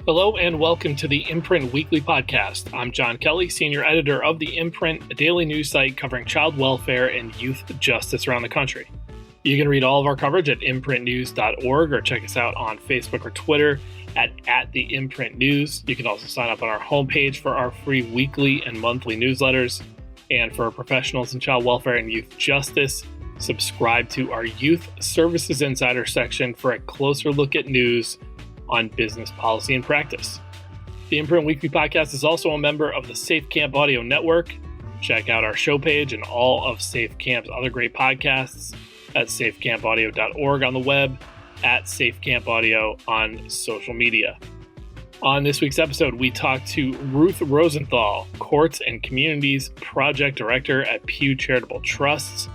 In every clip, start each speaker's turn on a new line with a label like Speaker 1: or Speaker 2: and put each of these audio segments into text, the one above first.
Speaker 1: Hello and welcome to the Imprint Weekly Podcast. I'm John Kelly, Senior Editor of the Imprint, a daily news site covering child welfare and youth justice around the country. You can read all of our coverage at imprintnews.org or check us out on Facebook or Twitter at the Imprint News. You can also sign up on our homepage for our free weekly and monthly newsletters. And for professionals in child welfare and youth justice, subscribe to our Youth Services Insider section for a closer look at news on business policy and practice. The Imprint Weekly Podcast is also a member of the Safe Camp Audio Network. Check out our show page and all of Safe Camp's other great podcasts at safecampaudio.org on the web, at Safe Camp Audio on social media. On this week's episode, we talked to Ruth Rosenthal, Courts and Communities Project Director at Pew Charitable Trusts,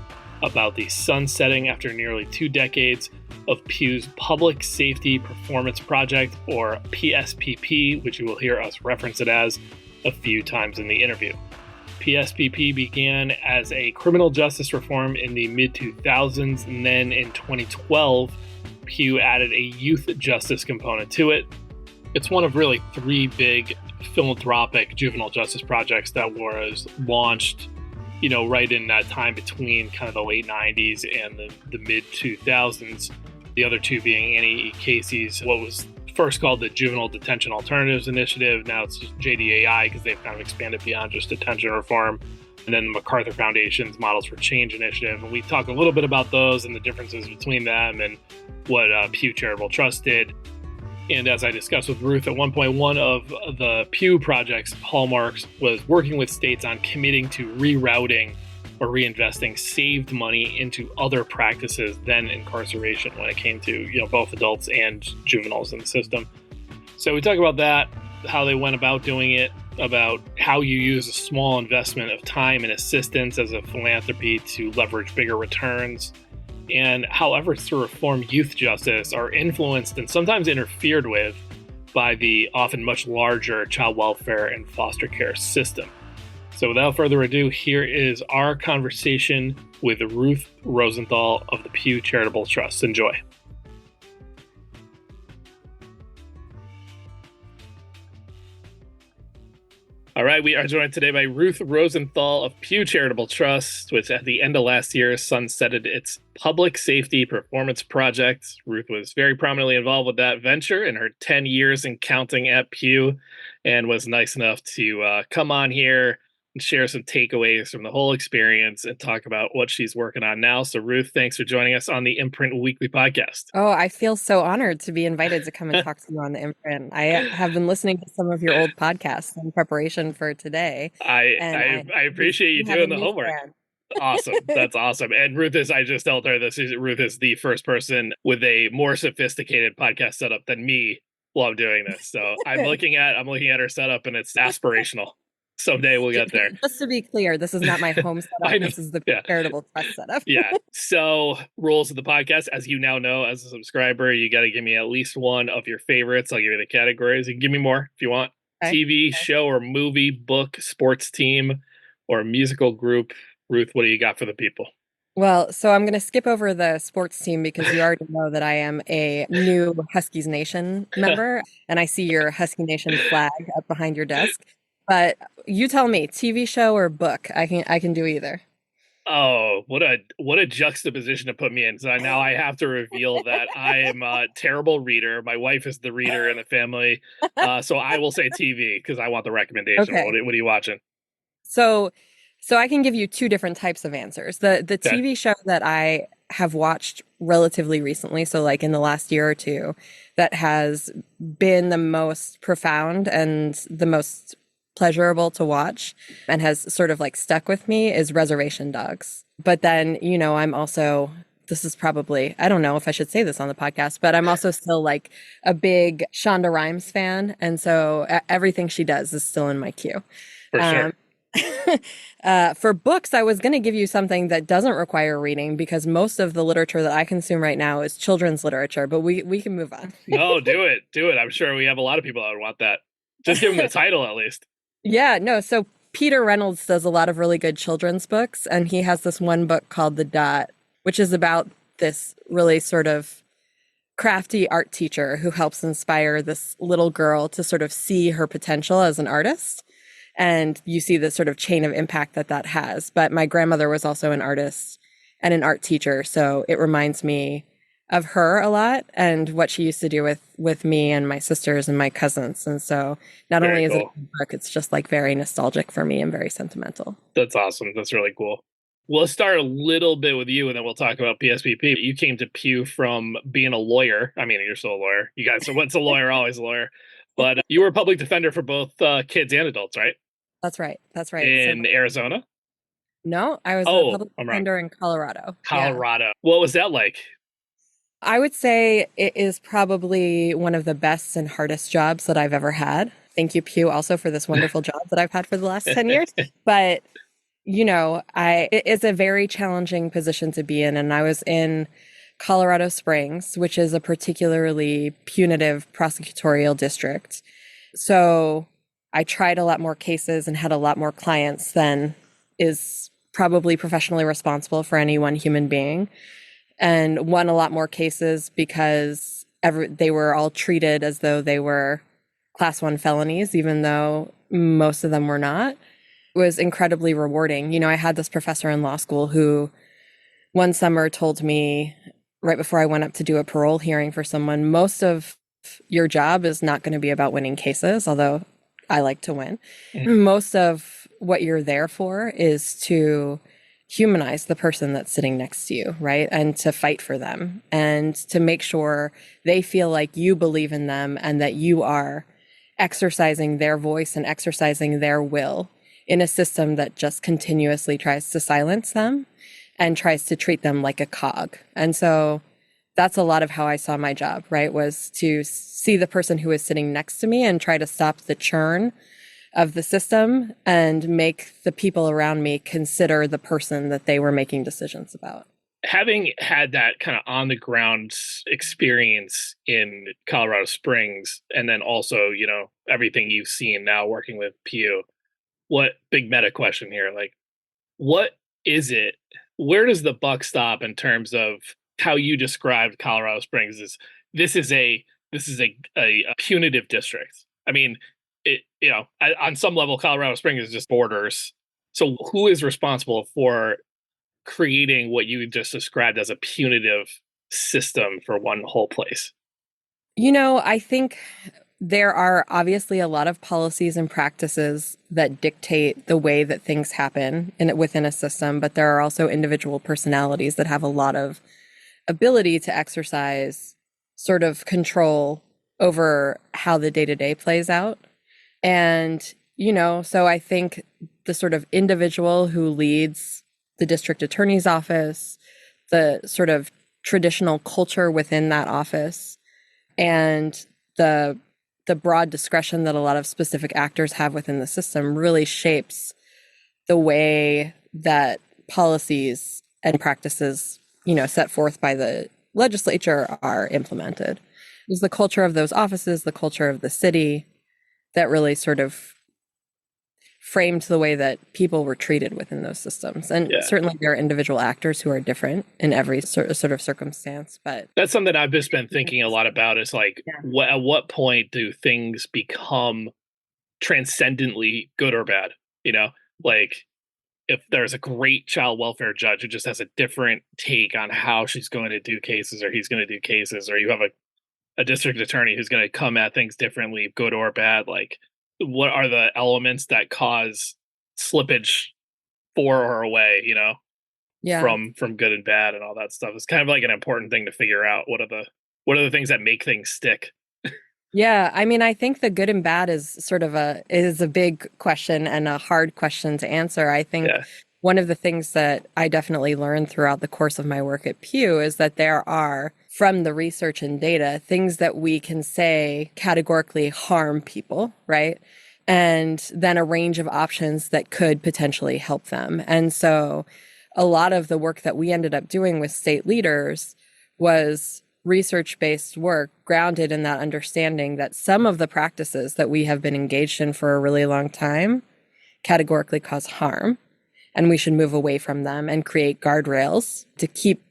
Speaker 1: about the sunsetting after nearly 2 decades of Pew's Public Safety Performance Project, or PSPP, which you will hear us reference it as a few times in the interview. PSPP began as a criminal justice reform in the mid-2000s, and then in 2012, Pew added a youth justice component to it. It's one of really 3 big philanthropic juvenile justice projects that was launched right in that time between kind of the late 90s and the mid-2000s. The other 2 being Annie Casey's, what was first called the Juvenile Detention Alternatives Initiative. Now it's just JDAI because they've kind of expanded beyond just detention reform. And then the MacArthur Foundation's Models for Change Initiative. And we talk a little bit about those and the differences between them and what Pew Charitable Trust did. And as I discussed with Ruth, at one point, one of the Pew Project's hallmarks was working with states on committing to rerouting or reinvesting saved money into other practices than incarceration when it came to, both adults and juveniles in the system. So we talk about that, how they went about doing it, about how you use a small investment of time and assistance as a philanthropy to leverage bigger returns, and how efforts to reform youth justice are influenced and sometimes interfered with by the often much larger child welfare and foster care system. So without further ado, here is our conversation with Ruth Rosenthal of the Pew Charitable Trust. Enjoy. All right, we are joined today by Ruth Rosenthal of Pew Charitable Trust, which at the end of last year sunsetted its Public Safety Performance Project. Ruth was very prominently involved with that venture in her 10 years and counting at Pew, and was nice enough to come on here and share some takeaways from the whole experience and talk about what she's working on now. So Ruth, thanks for joining us on the Imprint Weekly Podcast.
Speaker 2: Oh, I feel so honored to be invited to come and talk to you on the Imprint. I have been listening to some of your old podcasts in preparation for today.
Speaker 1: I appreciate you doing the homework. Awesome. That's awesome. And Ruth I just told her Ruth is the first person with a more sophisticated podcast setup than me while I'm doing this. So I'm looking at her setup and it's aspirational. Someday we'll get there.
Speaker 2: Just to be clear, this is not my home setup. This is the Charitable Trust setup.
Speaker 1: Yeah. So rules of the podcast, as you now know, as a subscriber, you got to give me at least one of your favorites. I'll give you the categories. You can give me more if you want. Okay. TV, show or movie, book, sports team, or musical group. Ruth, what do you got for the people?
Speaker 2: Well, so I'm going to skip over the sports team because you already know that I am a new Huskies Nation member, and I see your Husky Nation flag up behind your desk. But you tell me, TV show or book? I can do either.
Speaker 1: Oh, what a juxtaposition to put me in. So now I have to reveal that I am a terrible reader. My wife is the reader in the family. So I will say TV because I want the recommendation. Okay. What are you watching?
Speaker 2: So I can give you 2 different types of answers. The TV show that I have watched relatively recently, so like in the last year or 2, that has been the most profound and the most pleasurable to watch and has sort of like stuck with me is Reservation Dogs. But then, I'm also, this is probably, I don't know if I should say this on the podcast, but I'm also still like a big Shonda Rhimes fan. And so everything she does is still in my queue.
Speaker 1: For sure.
Speaker 2: For books, I was going to give you something that doesn't require reading because most of the literature that I consume right now is children's literature, but we can move on.
Speaker 1: No, do it. I'm sure we have a lot of people that would want that. Just give them the title at least.
Speaker 2: Yeah, no. So Peter Reynolds does a lot of really good children's books, and he has this one book called The Dot, which is about this really sort of crafty art teacher who helps inspire this little girl to sort of see her potential as an artist. And you see the sort of chain of impact that that has. But my grandmother was also an artist and an art teacher. So it reminds me of her a lot and what she used to do with me and my sisters and my cousins. And so not
Speaker 1: Very
Speaker 2: only is it
Speaker 1: cool.
Speaker 2: a book, it's just like very nostalgic for me and very sentimental.
Speaker 1: That's awesome. That's really cool. Well, let's start a little bit with you, and then we'll talk about PSPP. You came to Pew from being a lawyer. I mean, you're still a lawyer. You guys, so what's a lawyer? Always a lawyer. But you were a public defender for both kids and adults, right?
Speaker 2: That's right. That's right.
Speaker 1: In Arizona?
Speaker 2: No, I was a
Speaker 1: Oh,
Speaker 2: public
Speaker 1: I'm wrong.
Speaker 2: defender in Colorado. Yeah.
Speaker 1: Colorado. What was that like?
Speaker 2: I would say it is probably one of the best and hardest jobs that I've ever had. Thank you, Pew, also for this wonderful job that I've had for the last 10 years. But, it is a very challenging position to be in. And I was in Colorado Springs, which is a particularly punitive prosecutorial district. So I tried a lot more cases and had a lot more clients than is probably professionally responsible for any one human being, and won a lot more cases because they were all treated as though they were class 1 felonies, even though most of them were not. It was incredibly rewarding. I had this professor in law school who one summer told me right before I went up to do a parole hearing for someone, most of your job is not going to be about winning cases, although I like to win. Mm-hmm. Most of what you're there for is to humanize the person that's sitting next to you, right? And to fight for them and to make sure they feel like you believe in them and that you are exercising their voice and exercising their will in a system that just continuously tries to silence them and tries to treat them like a cog. And so that's a lot of how I saw my job, right? Was to see the person who is sitting next to me and try to stop the churn of the system and make the people around me consider the person that they were making decisions about.
Speaker 1: Having had that kind of on the ground experience in Colorado Springs, and then also, everything you've seen now working with Pew, what big meta question here, like, what is it? Where does the buck stop in terms of how you described Colorado Springs? This is a punitive district. I mean, on some level, Colorado Springs is just borders. So who is responsible for creating what you just described as a punitive system for one whole place?
Speaker 2: I think there are obviously a lot of policies and practices that dictate the way that things happen within a system, but there are also individual personalities that have a lot of ability to exercise sort of control over how the day-to-day plays out. And, so I think the sort of individual who leads the district attorney's office, the sort of traditional culture within that office, and the broad discretion that a lot of specific actors have within the system really shapes the way that policies and practices, set forth by the legislature are implemented. It was the culture of those offices, the culture of the city that really sort of framed the way that people were treated within those systems. And certainly there are individual actors who are different in every sort of circumstance. But
Speaker 1: that's something I've just been thinking a lot about is like, at what point do things become transcendently good or bad? Like if there's a great child welfare judge who just has a different take on how she's going to do cases or he's going to do cases, or you have a district attorney who's going to come at things differently, good or bad, like what are the elements that cause slippage for or away, from good and bad and all that stuff? It's kind of like an important thing to figure out. What are the things that make things stick?
Speaker 2: Yeah, I mean, I think the good and bad is sort of a big question and a hard question to answer. I think one of the things that I definitely learned throughout the course of my work at Pew is that there are, from the research and data, things that we can say categorically harm people, right? And then a range of options that could potentially help them. And so a lot of the work that we ended up doing with state leaders was research-based work grounded in that understanding that some of the practices that we have been engaged in for a really long time categorically cause harm, and we should move away from them and create guardrails to keep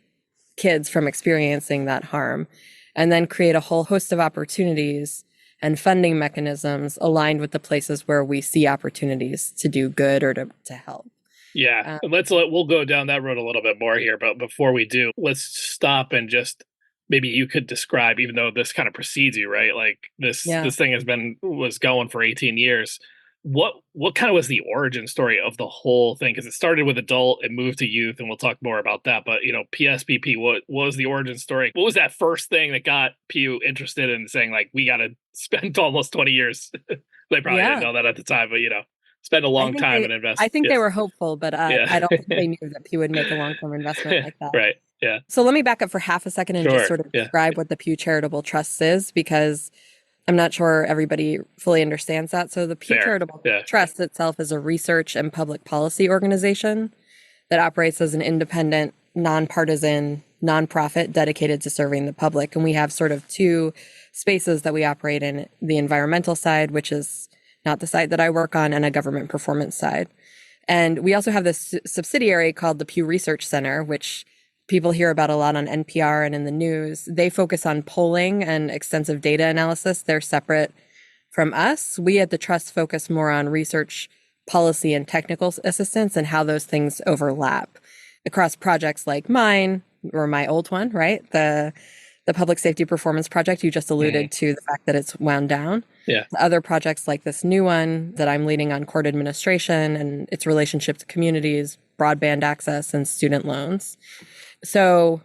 Speaker 2: kids from experiencing that harm. and then create a whole host of opportunities and funding mechanisms aligned with the places where we see opportunities to do good or to help.
Speaker 1: Yeah, we'll go down that road a little bit more here, but before we do, let's stop and just maybe you could describe, even though this kind of precedes you, right? Like
Speaker 2: Yeah.
Speaker 1: this thing was going for 18 years. What kind of was the origin story of the whole thing? Because it started with adult, it moved to youth, and we'll talk more about that. But PSPP, what was the origin story? What was that first thing that got Pew interested in saying like we got to spend almost 20 years? They probably didn't know that at the time, but spend a long time and invest.
Speaker 2: I think they
Speaker 1: Yes.
Speaker 2: were hopeful, but
Speaker 1: Yeah.
Speaker 2: I don't think they knew that Pew would make a long-term investment like that.
Speaker 1: Right. Yeah.
Speaker 2: So let me back up for half a second and just
Speaker 1: Sure.
Speaker 2: sort of
Speaker 1: Yeah.
Speaker 2: describe what the Pew Charitable Trust is, because I'm not sure everybody fully understands that. So the Pew Charitable Trust itself is a research and public policy organization that operates as an independent, nonpartisan nonprofit dedicated to serving the public. And we have sort of two spaces that we operate in: the environmental side, which is not the side that I work on, and a government performance side. And we also have this subsidiary called the Pew Research Center, which people hear about a lot on NPR and in the news. They focus on polling and extensive data analysis. They're separate from us. We at the Trust focus more on research, policy, and technical assistance and how those things overlap across projects like mine, or my old one, right? The Public Safety Performance Project. You just alluded to the fact that it's wound down.
Speaker 1: Yeah.
Speaker 2: Other projects like this new one that I'm leading on court administration and its relationship to communities, broadband access, and student loans. So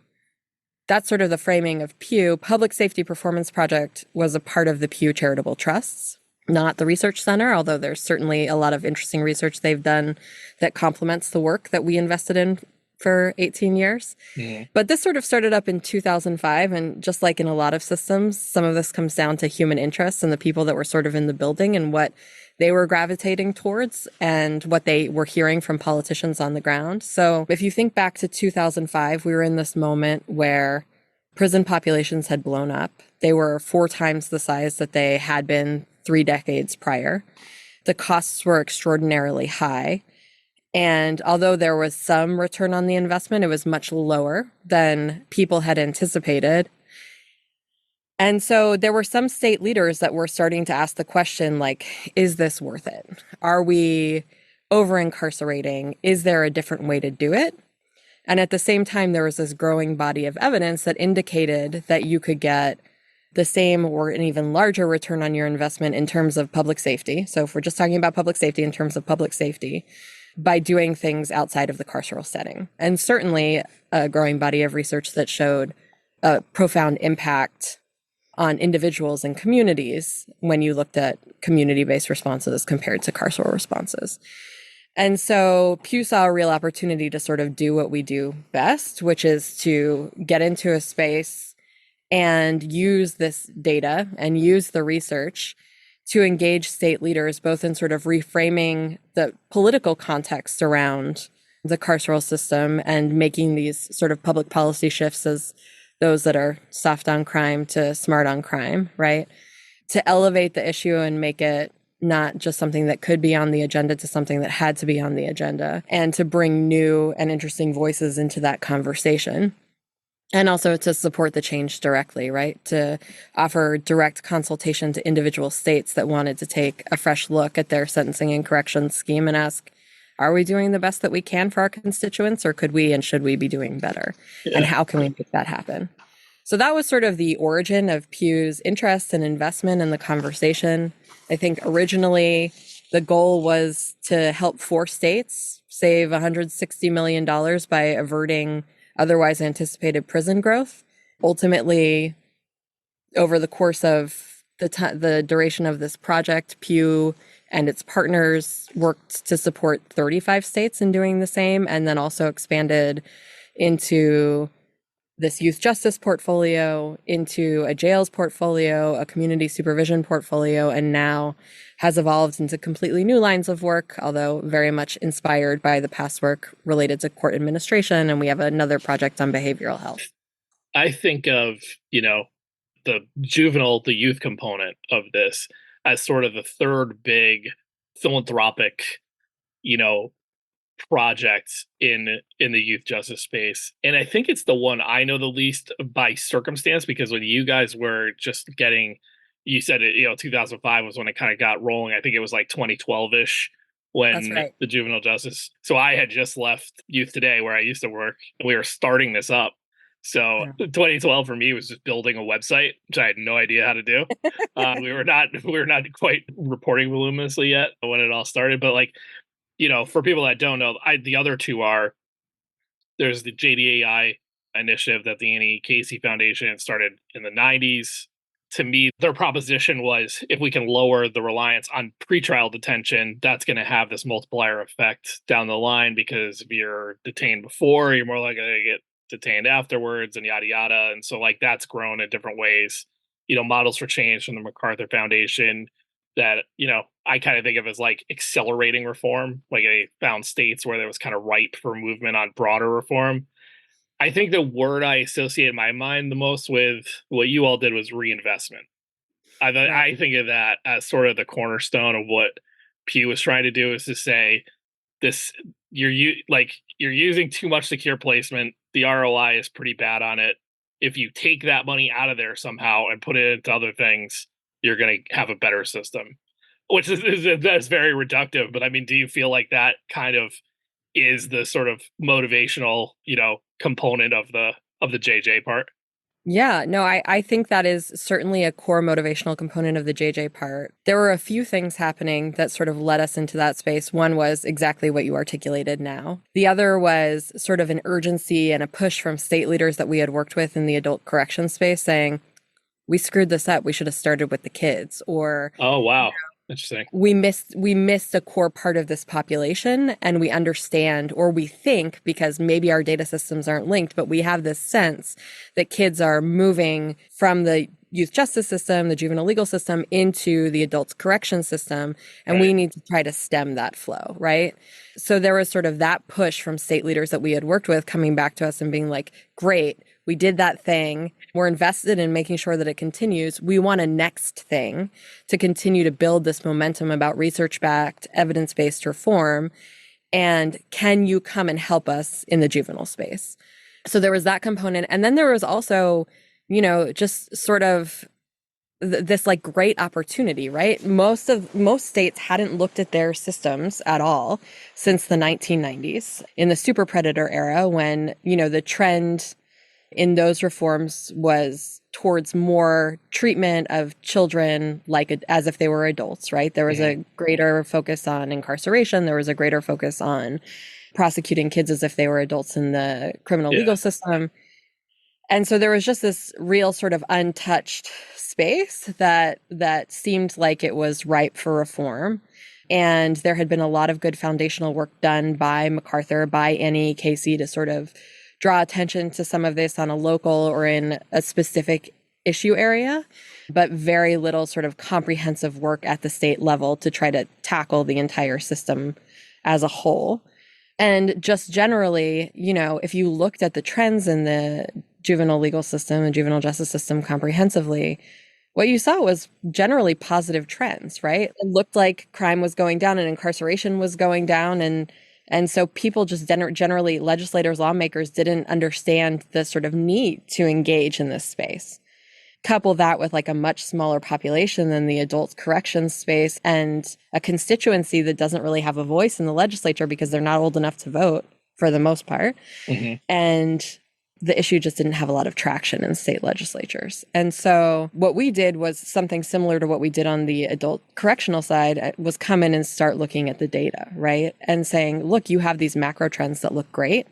Speaker 2: that's sort of the framing of Pew. Public Safety Performance Project was a part of the Pew Charitable Trusts, not the Research Center, although there's certainly a lot of interesting research they've done that complements the work that we invested in for 18 years. But this sort of started up in 2005. And just like in a lot of systems, some of this comes down to human interests and the people that were sort of in the building and what they were gravitating towards and what they were hearing from politicians on the ground. So if you think back to 2005, we were in this moment where prison populations had blown up. They were 4 times the size that they had been 3 decades prior. The costs were extraordinarily high. And although there was some return on the investment, it was much lower than people had anticipated. And so there were some state leaders that were starting to ask the question, like, is this worth it? Are we over-incarcerating? Is there a different way to do it? And at the same time, there was this growing body of evidence that indicated that you could get the same or an even larger return on your investment in terms of public safety. So if we're just talking about public safety in terms of public safety, by doing things outside of the carceral setting. And certainly a growing body of research that showed a profound impact on individuals and communities when you looked at community-based responses compared to carceral responses. And so Pew saw a real opportunity to sort of do what we do best, which is to get into a space and use this data and use the research to engage state leaders, both in sort of reframing the political context around the carceral system and making these sort of public policy shifts as those that are soft on crime to smart on crime, right? To elevate the issue and make it not just something that could be on the agenda to something that had to be on the agenda, and to bring new and interesting voices into that conversation. And also to support the change directly, right? To offer direct consultation to individual states that wanted to take a fresh look at their sentencing and corrections scheme and ask, are we doing the best that we can for our constituents, or could we and should we be doing better? Yeah. And how can we make that happen? So that was sort of the origin of Pew's interest and investment in the conversation. I think originally the goal was to help 4 states save $160 million by averting otherwise anticipated prison growth. Ultimately, over the course of the duration of this project, Pew and its partners worked to support 35 states in doing the same, and then also expanded into this youth justice portfolio, into a jails portfolio, a community supervision portfolio, and now has evolved into completely new lines of work, although very much inspired by the past work related to court administration. And we have another project on behavioral health.
Speaker 1: I think of, the youth component of this as sort of the third big philanthropic, project in the youth justice space, and I think it's the one I know the least by circumstance, because when you guys were just getting, you said it, 2005 was when it kind of got rolling. I think it was like 2012ish
Speaker 2: That's
Speaker 1: when
Speaker 2: right.
Speaker 1: the juvenile justice. So I had just left Youth Today, where I used to work, and we were starting this up. So
Speaker 2: Yeah.
Speaker 1: 2012 for me was just building a website, which I had no idea how to do. We were not quite reporting voluminously yet when it all started, but like, for people that don't know, the other two are, there's the JDAI initiative that the Annie Casey Foundation started in the 90s. To me, their proposition was, if we can lower the reliance on pretrial detention, that's going to have this multiplier effect down the line, because if you're detained before, you're more likely to get detained afterwards, and yada yada. And so like that's grown in different ways. Models for Change from the MacArthur Foundation that, I kind of think of as like accelerating reform. Like they found states where there was kind of ripe for movement on broader reform. I think the word I associate in my mind the most with what you all did was reinvestment.
Speaker 2: Right.
Speaker 1: I think of that as sort of the cornerstone of what Pew was trying to do, is to say, this, you're using too much secure placement. The ROI is pretty bad on it. If you take that money out of there somehow and put it into other things, you're going to have a better system. Which that's very reductive, but I mean, do you feel like that kind of is the sort of motivational, component of the JJ part?
Speaker 2: Yeah, no, I think that is certainly a core motivational component of the JJ part. There were a few things happening that sort of led us into that space. One was exactly what you articulated now. The other was sort of an urgency and a push from state leaders that we had worked with in the adult correction space saying, we screwed this up. We should have started with the kids, or
Speaker 1: Oh wow, interesting.
Speaker 2: we missed a core part of this population, and we understand, or we think, because maybe our data systems aren't linked, but we have this sense that kids are moving from the youth justice system, the juvenile legal system, into the adult correction system, and we
Speaker 1: Right.
Speaker 2: need to try to stem that flow, right? So there was sort of that push from state leaders that we had worked with coming back to us and being like, great, we did that thing. We're invested in making sure that it continues. We want a next thing to continue to build this momentum about research-backed, evidence-based reform. And can you come and help us in the juvenile space? So there was that component. And then there was also, just sort of this like great opportunity, right? Most states hadn't looked at their systems at all since the 1990s, in the super predator era, when, the trend in those reforms was towards more treatment of children like as if they were adults, right? There was a greater focus on incarceration. There was a greater focus on prosecuting kids as if they were adults in the criminal
Speaker 1: Yeah.
Speaker 2: legal system. And so there was just this real sort of untouched space that seemed like it was ripe for reform. And there had been a lot of good foundational work done by MacArthur, by Annie Casey, to sort of draw attention to some of this on a local or in a specific issue area, but very little sort of comprehensive work at the state level to try to tackle the entire system as a whole. And just generally, if you looked at the trends in the juvenile legal system and juvenile justice system comprehensively, what you saw was generally positive trends, right? It looked like crime was going down and incarceration was going down. And so people just generally, legislators, lawmakers, didn't understand the sort of need to engage in this space. Couple that with like a much smaller population than the adult corrections space, and a constituency that doesn't really have a voice in the legislature because they're not old enough to vote for the most part.
Speaker 1: Mm-hmm.
Speaker 2: And the issue just didn't have a lot of traction in state legislatures. And so what we did was something similar to what we did on the adult correctional side, was come in and start looking at the data, right? And saying, look, you have these macro trends that look great,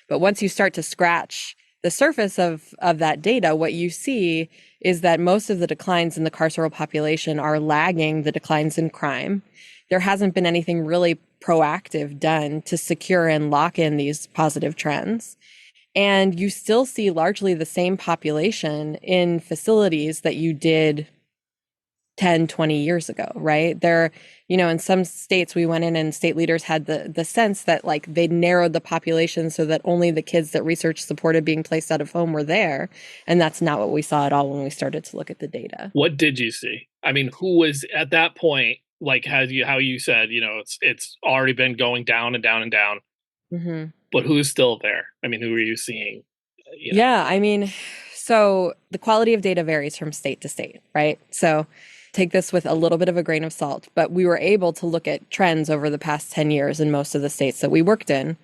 Speaker 2: but once you start to scratch the surface of that data, what you see is that most of the declines in the carceral population are lagging the declines in crime. There hasn't been anything really proactive done to secure and lock in these positive trends. And you still see largely the same population in facilities that you did 10, 20 years ago, right? In some states we went in and state leaders had the sense that like they narrowed the population so that only the kids that research supported being placed out of home were there. And that's not what we saw at all when we started to look at the data.
Speaker 1: What did you see? I mean, who was at that point? like how you said, it's already been going down and down and down.
Speaker 2: Mm-hmm.
Speaker 1: But who's still there? I mean, who are you seeing?
Speaker 2: Yeah, I mean, so the quality of data varies from state to state, right? So take this with a little bit of a grain of salt, but we were able to look at trends over the past 10 years in most of the states that we worked in.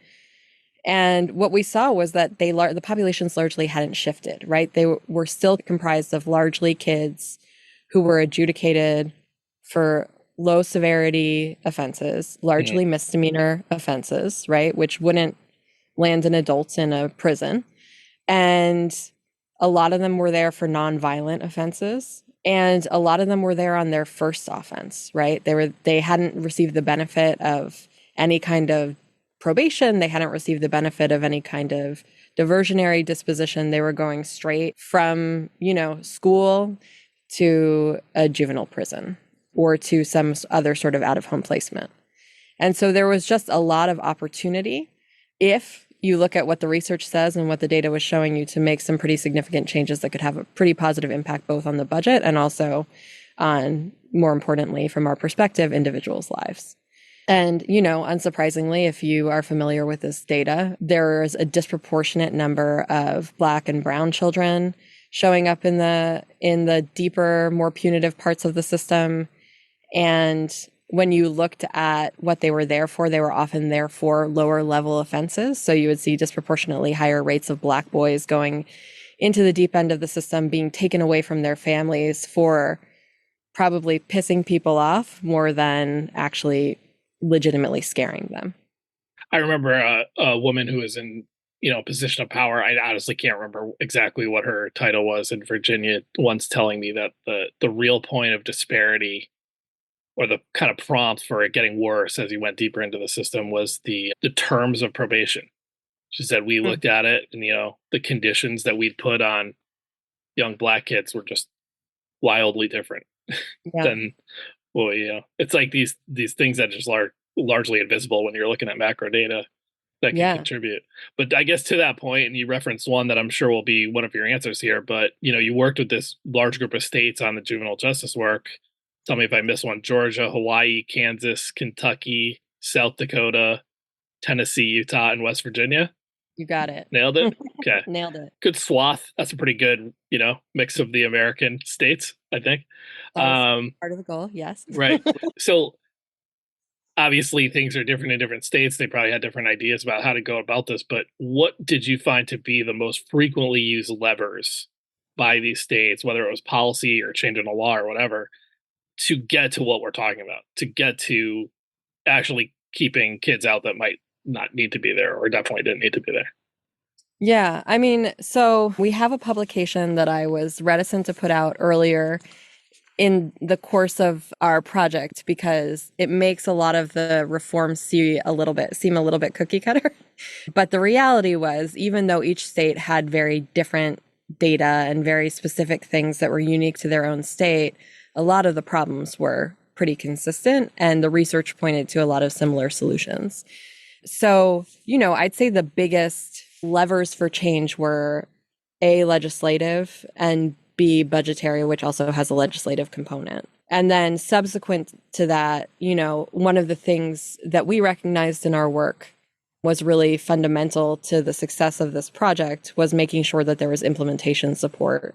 Speaker 2: And what we saw was that the populations largely hadn't shifted, right? They were still comprised of largely kids who were adjudicated for low severity offenses, largely misdemeanor offenses, right? Which wouldn't land an adult in a prison. And a lot of them were there for nonviolent offenses. And a lot of them were there on their first offense, right? They hadn't received the benefit of any kind of probation. They hadn't received the benefit of any kind of diversionary disposition. They were going straight from, school to a juvenile prison or to some other sort of out-of-home placement. And so there was just a lot of opportunity if you look at what the research says and what the data was showing you to make some pretty significant changes that could have a pretty positive impact both on the budget and also on, more importantly, from our perspective, individuals' lives. And, unsurprisingly, if you are familiar with this data, there is a disproportionate number of Black and brown children showing up in the deeper, more punitive parts of the system. And when you looked at what they were there for, they were often there for lower level offenses. So you would see disproportionately higher rates of Black boys going into the deep end of the system, being taken away from their families for probably pissing people off more than actually legitimately scaring them.
Speaker 1: I remember a woman who was in, a position of power. I honestly can't remember exactly what her title was in Virginia, once telling me that the real point of disparity, or the kind of prompt for it getting worse as you went deeper into the system, was the terms of probation. She said we looked at it, and the conditions that we'd put on young Black kids were just wildly different than, well, it's like these things that just are largely invisible when you're looking at macro data that can contribute. But I guess to that point, and you referenced one that I'm sure will be one of your answers here, but you worked with this large group of states on the juvenile justice work. Tell me if I miss one. Georgia, Hawaii, Kansas, Kentucky, South Dakota, Tennessee, Utah, and West Virginia.
Speaker 2: You got it.
Speaker 1: Nailed it? Okay.
Speaker 2: Nailed it.
Speaker 1: Good swath. That's a pretty good, mix of the American states, I think.
Speaker 2: Part of the goal, yes.
Speaker 1: Right. So obviously things are different in different states. They probably had different ideas about how to go about this, but what did you find to be the most frequently used levers by these states, whether it was policy or changing a law or whatever, to get to what we're talking about, to get to actually keeping kids out that might not need to be there, or definitely didn't need to be there?
Speaker 2: Yeah, I mean, so we have a publication that I was reticent to put out earlier in the course of our project because it makes a lot of the reforms seem a little bit cookie cutter. But the reality was, even though each state had very different data and very specific things that were unique to their own state, a lot of the problems were pretty consistent, and the research pointed to a lot of similar solutions. So, I'd say the biggest levers for change were A, legislative, and B, budgetary, which also has a legislative component. And then subsequent to that, one of the things that we recognized in our work was really fundamental to the success of this project was making sure that there was implementation support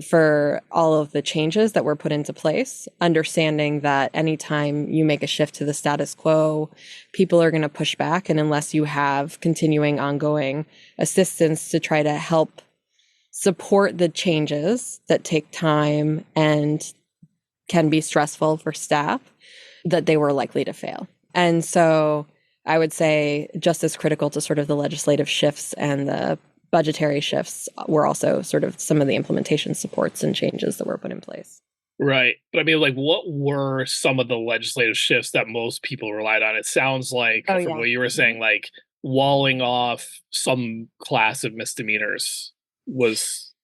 Speaker 2: for all of the changes that were put into place, understanding that anytime you make a shift to the status quo, people are going to push back. And unless you have continuing ongoing assistance to try to help support the changes that take time and can be stressful for staff, that they were likely to fail. And so I would say just as critical to sort of the legislative shifts and the budgetary shifts were also sort of some of the implementation supports and changes that were put in place.
Speaker 1: Right. But I mean, like, what were some of the legislative shifts that most people relied on? It sounds like, from what you were saying, like walling off some class of misdemeanors was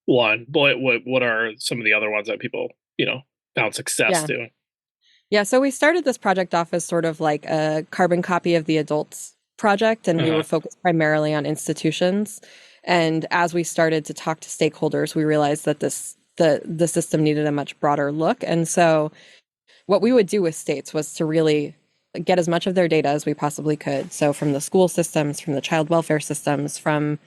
Speaker 1: one. But what are some of the other ones that people, found success doing?
Speaker 2: Yeah, so we started this project off as sort of like a carbon copy of the adults project, and we were focused primarily on institutions. And as we started to talk to stakeholders, we realized that the system needed a much broader look. And so what we would do with states was to really get as much of their data as we possibly could. So from the school systems, from the child welfare systems, from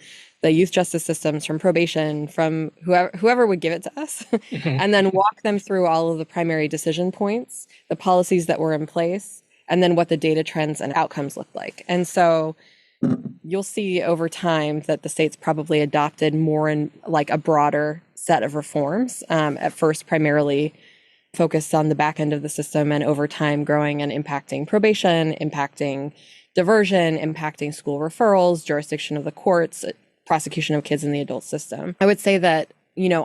Speaker 2: the youth justice systems, from probation, from whoever would give it to us, and then walk them through all of the primary decision points, the policies that were in place, and then what the data trends and outcomes look like. And so you'll see over time that the states probably adopted more in like a broader set of reforms, at first primarily focused on the back end of the system, and over time growing and impacting probation, impacting diversion, impacting school referrals, jurisdiction of the courts, prosecution of kids in the adult system. I would say that,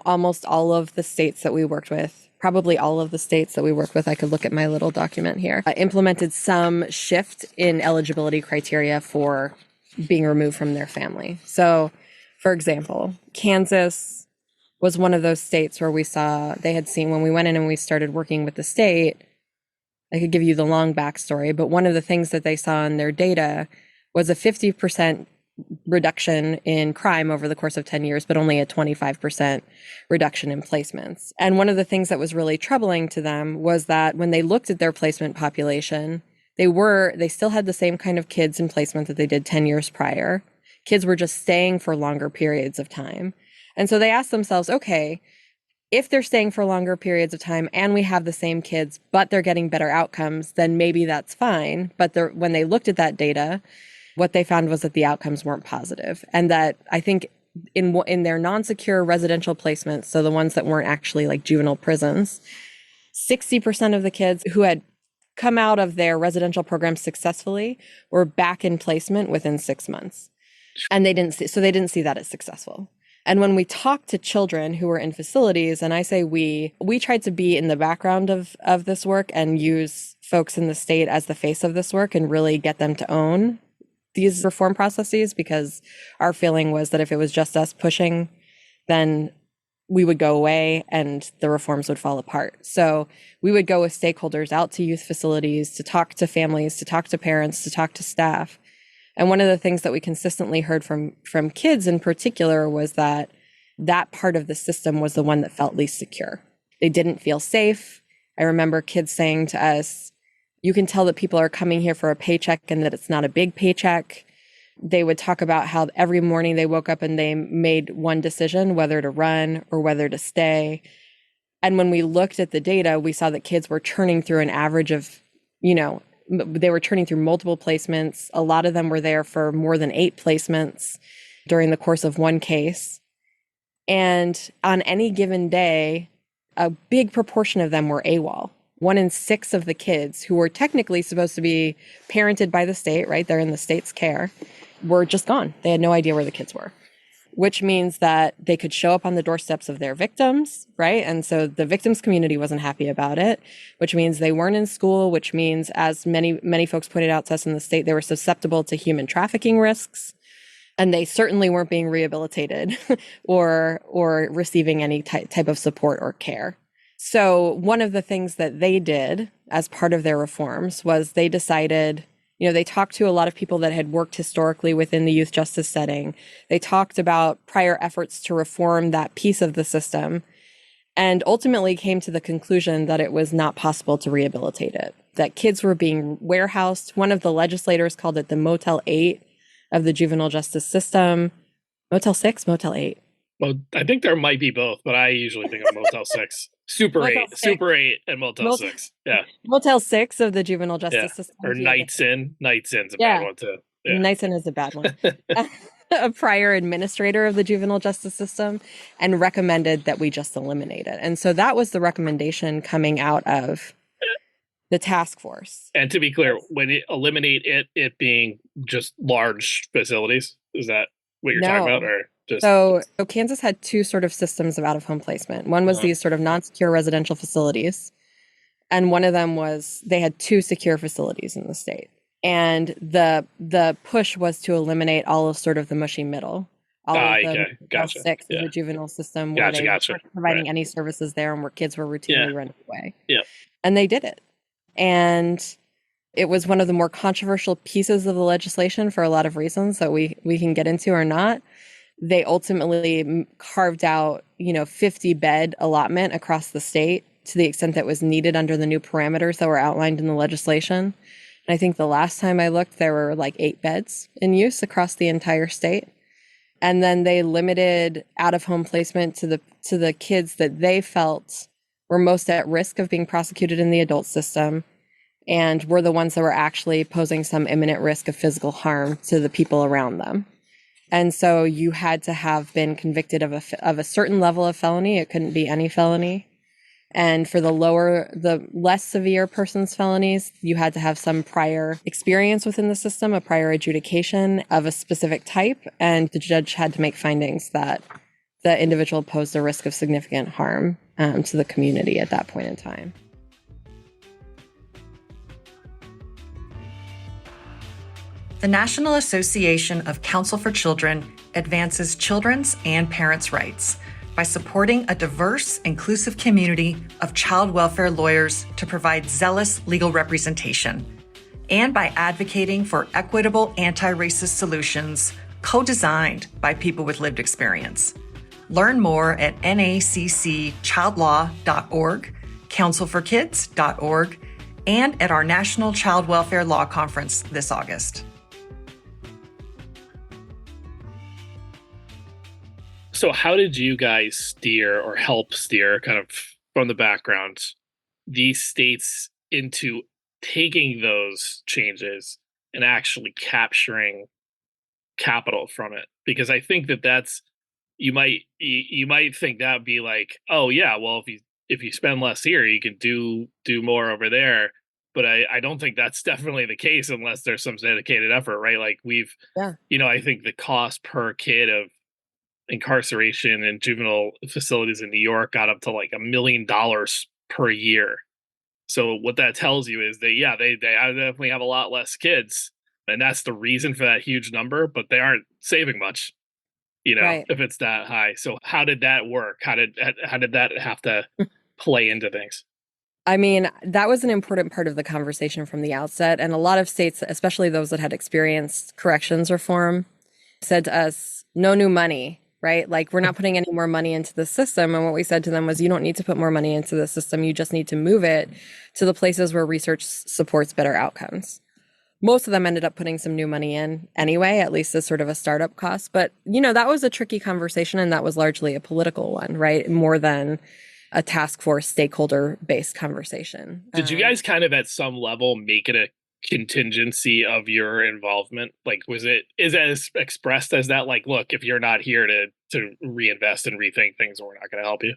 Speaker 2: almost all of the states that we worked with, probably all of the states that we worked with, I could look at my little document here, implemented some shift in eligibility criteria for being removed from their family. So, for example, Kansas was one of those states where we saw, they had seen when we went in and we started working with the state, I could give you the long backstory, but one of the things that they saw in their data was a 50% reduction in crime over the course of 10 years, but only a 25% reduction in placements. And one of the things that was really troubling to them was that when they looked at their placement population, they still had the same kind of kids in placement that they did 10 years prior. Kids were just staying for longer periods of time. And so they asked themselves, okay, if they're staying for longer periods of time and we have the same kids, but they're getting better outcomes, then maybe that's fine. But when they looked at that data, what they found was that the outcomes weren't positive. And that I think in their non-secure residential placements, so the ones that weren't actually like juvenile prisons, 60% of the kids who had come out of their residential program successfully were back in placement within 6 months. And they didn't see that as successful. And when we talked to children who were in facilities, and I say we tried to be in the background of this work and use folks in the state as the face of this work and really get them to own these reform processes, because our feeling was that if it was just us pushing, then we would go away and the reforms would fall apart. So we would go with stakeholders out to youth facilities to talk to families, to talk to parents, to talk to staff. And one of the things that we consistently heard from kids in particular was that part of the system was the one that felt least secure. They didn't feel safe. I remember kids saying to us, you can tell that people are coming here for a paycheck and that it's not a big paycheck. They would talk about how every morning they woke up and they made one decision, whether to run or whether to stay. And when we looked at the data, we saw that kids were churning through an average of, they were churning through multiple placements. A lot of them were there for more than 8 placements during the course of one case. And on any given day, a big proportion of them were AWOL. 1 in 6 of the kids who were technically supposed to be parented by the state, right? They're in the state's care, were just gone. They had no idea where the kids were, which means that they could show up on the doorsteps of their victims, right? And so the victims community wasn't happy about it, which means they weren't in school, which means, as many folks pointed out to us in the state, they were susceptible to human trafficking risks. And they certainly weren't being rehabilitated or receiving any type of support or care. So one of the things that they did as part of their reforms was they decided, they talked to a lot of people that had worked historically within the youth justice setting. They talked about prior efforts to reform that piece of the system and ultimately came to the conclusion that it was not possible to rehabilitate it, that kids were being warehoused. One of the legislators called it the Motel 8 of the juvenile justice system. Motel 6, Motel 8.
Speaker 1: Well, I think there might be both, but I usually think of Motel 6. Super 8, Super 8, and Motel 6. Yeah.
Speaker 2: Motel 6 of the juvenile justice system.
Speaker 1: Or Nights In. Nights In's a bad one too. Yeah.
Speaker 2: Nights In is a bad one. A prior administrator of the juvenile justice system and recommended that we just eliminate it. And so that was the recommendation coming out of the task force.
Speaker 1: And to be clear, when you eliminate it being just large facilities, is that what you're talking about? Or
Speaker 2: So Kansas had 2 sort of systems of out-of-home placement. One was these sort of non-secure residential facilities. And one of them was they had 2 secure facilities in the state. And the push was to eliminate all of sort of the mushy middle. All of the
Speaker 1: gotcha.
Speaker 2: 6 of the juvenile system where they weren't providing any services there and where kids were routinely running away.
Speaker 1: Yeah.
Speaker 2: And they did it. And it was one of the more controversial pieces of the legislation for a lot of reasons that we can get into or not. They ultimately carved out, 50 bed allotment across the state to the extent that was needed under the new parameters that were outlined in the legislation. And I think the last time I looked, there were like 8 beds in use across the entire state. And then they limited out-of-home placement to the kids that they felt were most at risk of being prosecuted in the adult system and were the ones that were actually posing some imminent risk of physical harm to the people around them. And so you had to have been convicted of a certain level of felony. It couldn't be any felony. And for the less severe person's felonies, you had to have some prior experience within the system, a prior adjudication of a specific type. And the judge had to make findings that the individual posed a risk of significant harm to the community at that point in time.
Speaker 3: The National Association of Counsel for Children advances children's and parents' rights by supporting a diverse, inclusive community of child welfare lawyers to provide zealous legal representation, and by advocating for equitable anti-racist solutions co-designed by people with lived experience. Learn more at naccchildlaw.org, counselforkids.org, and at our National Child Welfare Law Conference this August.
Speaker 1: So how did you guys steer or help steer, kind of from the background, these states into taking those changes and actually capturing capital from it? Because I think that's you might think that would be like, oh yeah, well if you spend less here, you can do more over there. But I don't think that's definitely the case unless there's some dedicated effort, right? Like I think the cost per kid of incarceration in juvenile facilities in New York got up to like $1 million per year. So what that tells you is they definitely have a lot less kids, and that's the reason for that huge number, but they aren't saving much,
Speaker 2: Right.
Speaker 1: if it's that high. So how did that work? How did that have to play into things?
Speaker 2: I mean, that was an important part of the conversation from the outset. And a lot of states, especially those that had experienced corrections reform, said to us, no new money, right? Like, we're not putting any more money into the system. And what we said to them was, you don't need to put more money into the system. You just need to move it to the places where research supports better outcomes. Most of them ended up putting some new money in anyway, at least as sort of a startup cost. But, that was a tricky conversation, and that was largely a political one, right? More than a task force stakeholder-based conversation.
Speaker 1: Did you guys kind of at some level make it a contingency of your involvement? Like, is it as expressed as that, like, look, if you're not here to reinvest and rethink things, we're not going to help you?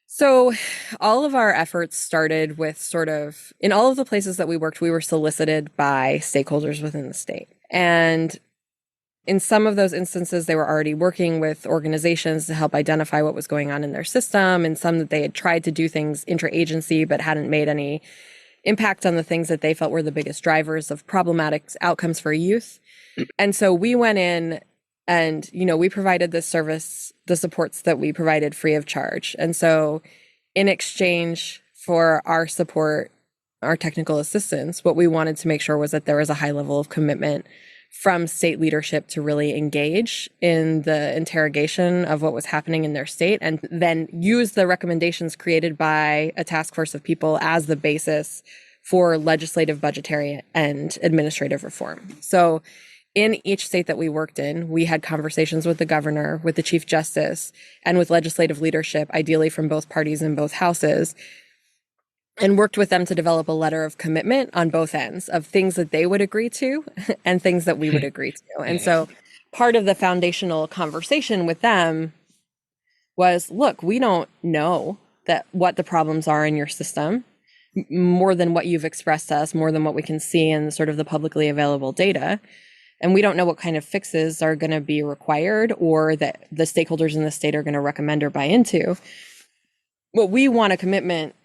Speaker 2: So all of our efforts started with in all of the places that we worked, we were solicited by stakeholders within the state. And in some of those instances, they were already working with organizations to help identify what was going on in their system, and some that they had tried to do things interagency but hadn't made any impact on the things that they felt were the biggest drivers of problematic outcomes for youth. And so we went in and, we provided this service, the supports that we provided free of charge. And so in exchange for our support, our technical assistance, what we wanted to make sure was that there was a high level of commitment from state leadership to really engage in the interrogation of what was happening in their state, and then use the recommendations created by a task force of people as the basis for legislative, budgetary, and administrative reform. So in each state that we worked in, we had conversations with the governor, with the chief justice, and with legislative leadership, ideally from both parties in both houses, and worked with them to develop a letter of commitment on both ends of things that they would agree to and things that we would agree to. And so part of the foundational conversation with them was, look, we don't know what the problems are in your system more than what you've expressed to us, more than what we can see in sort of the publicly available data. And we don't know what kind of fixes are going to be required or that the stakeholders in the state are going to recommend or buy into. What we want a commitment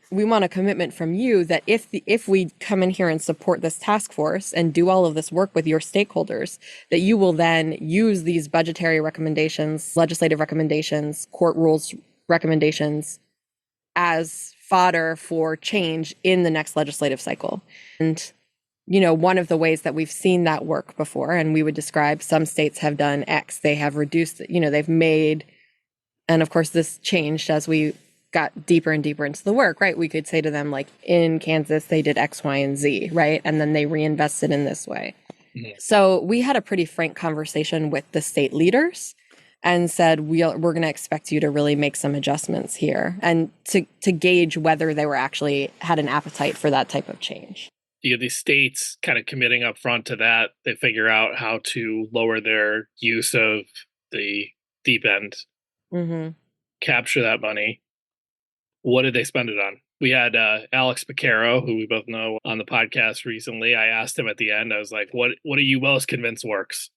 Speaker 2: from you that if we come in here and support this task force and do all of this work with your stakeholders, that you will then use these budgetary recommendations, legislative recommendations, court rules recommendations as fodder for change in the next legislative cycle. And, one of the ways that we've seen that work before, and we would describe some states have done X, they have reduced, they've made, and of course this changed as we got deeper and deeper into the work, right? We could say to them, like, in Kansas, they did X, Y, and Z, right? And then they reinvested in this way. Mm-hmm. So we had a pretty frank conversation with the state leaders and said, we're going to expect you to really make some adjustments here and to gauge whether they were actually had an appetite for that type of change.
Speaker 1: These states kind of committing up front to that, they figure out how to lower their use of the deep end, capture that money. What did they spend it on? We had Alex Piccaro, who we both know, on the podcast recently. I asked him at the end, I was like, what are you most convinced works,